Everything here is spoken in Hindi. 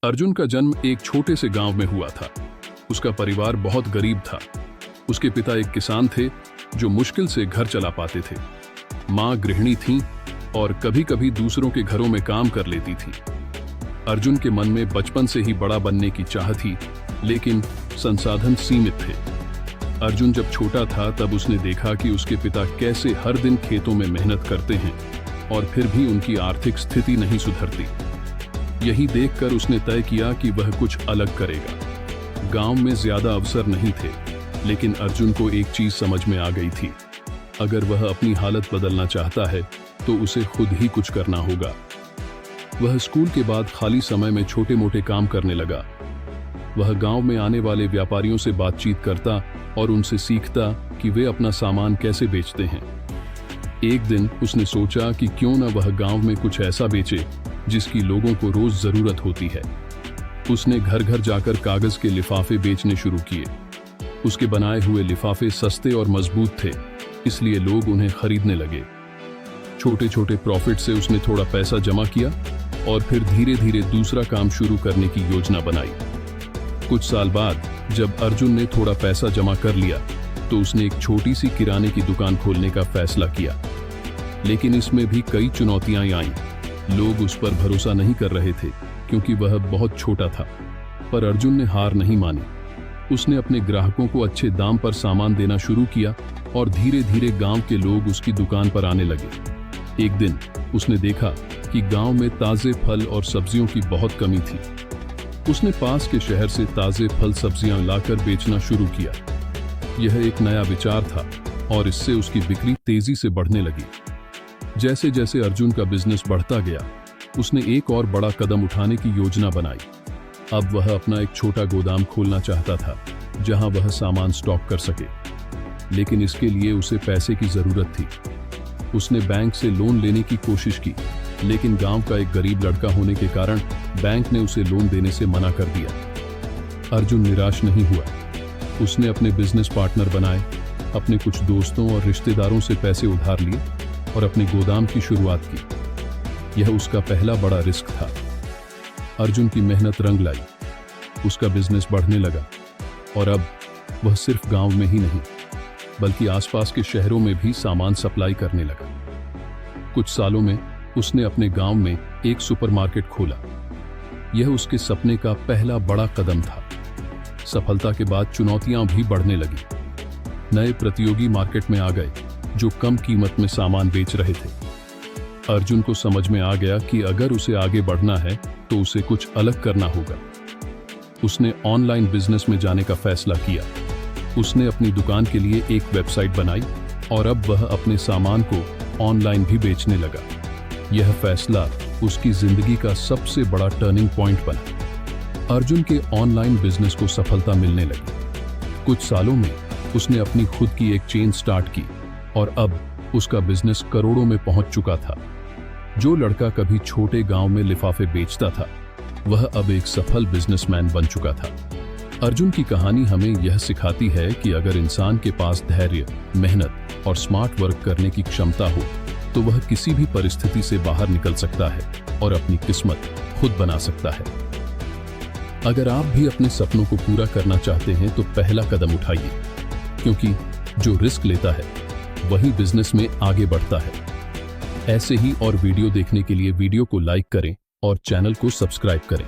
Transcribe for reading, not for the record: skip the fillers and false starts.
अर्जुन का जन्म एक छोटे से गांव में हुआ था। उसका परिवार बहुत गरीब था। उसके पिता एक किसान थे जो मुश्किल से घर चला पाते थे। माँ गृहिणी थीं और कभी-कभी दूसरों के घरों में काम कर लेती थी। अर्जुन के मन में बचपन से ही बड़ा बनने की चाह थी, लेकिन संसाधन सीमित थे। अर्जुन जब छोटा था तब उसने देखा कि उसके पिता कैसे हर दिन खेतों में मेहनत करते हैं और फिर भी उनकी आर्थिक स्थिति नहीं सुधरती। यही देखकर उसने तय किया कि वह कुछ अलग करेगा। गांव में ज्यादा अवसर नहीं थे, लेकिन अर्जुन को एक चीज समझ में आ गई थी। अगर वह अपनी हालत बदलना चाहता है तो उसे खुद ही कुछ करना होगा। वह स्कूल के बाद खाली समय में छोटे मोटे काम करने लगा। वह गांव में आने वाले व्यापारियों से बातचीत करता और उनसे सीखता कि वे अपना सामान कैसे बेचते हैं। एक दिन उसने सोचा कि क्यों न वह गांव में कुछ ऐसा बेचे जिसकी लोगों को रोज जरूरत होती है। उसने घर घर जाकर कागज के लिफाफे बेचने शुरू किए। उसके बनाए हुए लिफाफे सस्ते और मजबूत थे, इसलिए लोग उन्हें खरीदने लगे। छोटे छोटे प्रॉफिट से उसने थोड़ा पैसा जमा किया और फिर धीरे धीरे दूसरा काम शुरू करने की योजना बनाई। कुछ साल बाद जब अर्जुन ने थोड़ा पैसा जमा कर लिया तो उसने एक छोटी सी किराने की दुकान खोलने का फैसला किया। लेकिन इसमें भी कई चुनौतियां आईं। लोग उस पर भरोसा नहीं कर रहे थे क्योंकि वह बहुत छोटा था। पर अर्जुन ने हार नहीं मानी। उसने अपने ग्राहकों को अच्छे दाम पर सामान देना शुरू किया और धीरे धीरे गांव के लोग उसकी दुकान पर आने लगे। एक दिन उसने देखा कि गांव में ताजे फल और सब्जियों की बहुत कमी थी। उसने पास के शहर से ताजे फल सब्जियां लाकर बेचना शुरू किया। यह एक नया विचार था और इससे उसकी बिक्री तेजी से बढ़ने लगी। जैसे जैसे अर्जुन का बिजनेस बढ़ता गया, उसने एक और बड़ा कदम उठाने की योजना बनाई। अब वह अपना एक छोटा गोदाम खोलना चाहता था जहां वह सामान स्टॉक कर सके, लेकिन इसके लिए उसे पैसे की जरूरत थी। उसने बैंक से लोन लेने की कोशिश की, लेकिन गांव का एक गरीब लड़का होने के कारण बैंक ने उसे लोन देने से मना कर दिया। अर्जुन निराश नहीं हुआ। उसने अपने बिजनेस पार्टनर बनाए, अपने कुछ दोस्तों और रिश्तेदारों से पैसे उधार लिए और अपने गोदाम की शुरुआत की। यह उसका पहला बड़ा रिस्क था। अर्जुन की मेहनत रंग लाई। उसका बिजनेस बढ़ने लगा और अब वह सिर्फ गांव में ही नहीं बल्कि आसपास के शहरों में भी सामान सप्लाई करने लगा। कुछ सालों में उसने अपने गांव में एक सुपरमार्केट खोला। यह उसके सपने का पहला बड़ा कदम था। सफलता के बाद चुनौतियां भी बढ़ने लगी। नए प्रतियोगी मार्केट में आ गए जो कम कीमत में सामान बेच रहे थे। अर्जुन को समझ में आ गया कि अगर उसे आगे बढ़ना है तो उसे कुछ अलग करना होगा। उसने ऑनलाइन बिजनेस में जाने का फैसला किया। उसने अपनी दुकान के लिए एक वेबसाइट बनाई और अब वह अपने सामान को ऑनलाइन भी बेचने लगा। यह फैसला उसकी जिंदगी का सबसे बड़ा टर्निंग पॉइंट बना। अर्जुन के ऑनलाइन बिजनेस को सफलता मिलने लगी। कुछ सालों में उसने अपनी खुद की एक चेन स्टार्ट की और अब उसका बिजनेस करोड़ों में पहुंच चुका था। जो लड़का कभी छोटे गांव में लिफाफे बेचता था, वह अब एक सफल बिजनेसमैन बन चुका था। अर्जुन की कहानी हमें यह सिखाती है कि अगर इंसान के पास धैर्य, मेहनत और स्मार्ट वर्क करने की क्षमता हो तो वह किसी भी परिस्थिति से बाहर निकल सकता है और अपनी किस्मत खुद बना सकता है। अगर आप भी अपने सपनों को पूरा करना चाहते हैं तो पहला कदम उठाइए, क्योंकि जो रिस्क लेता है वही बिजनेस में आगे बढ़ता है। ऐसे ही और वीडियो देखने के लिए वीडियो को लाइक करें और चैनल को सब्सक्राइब करें।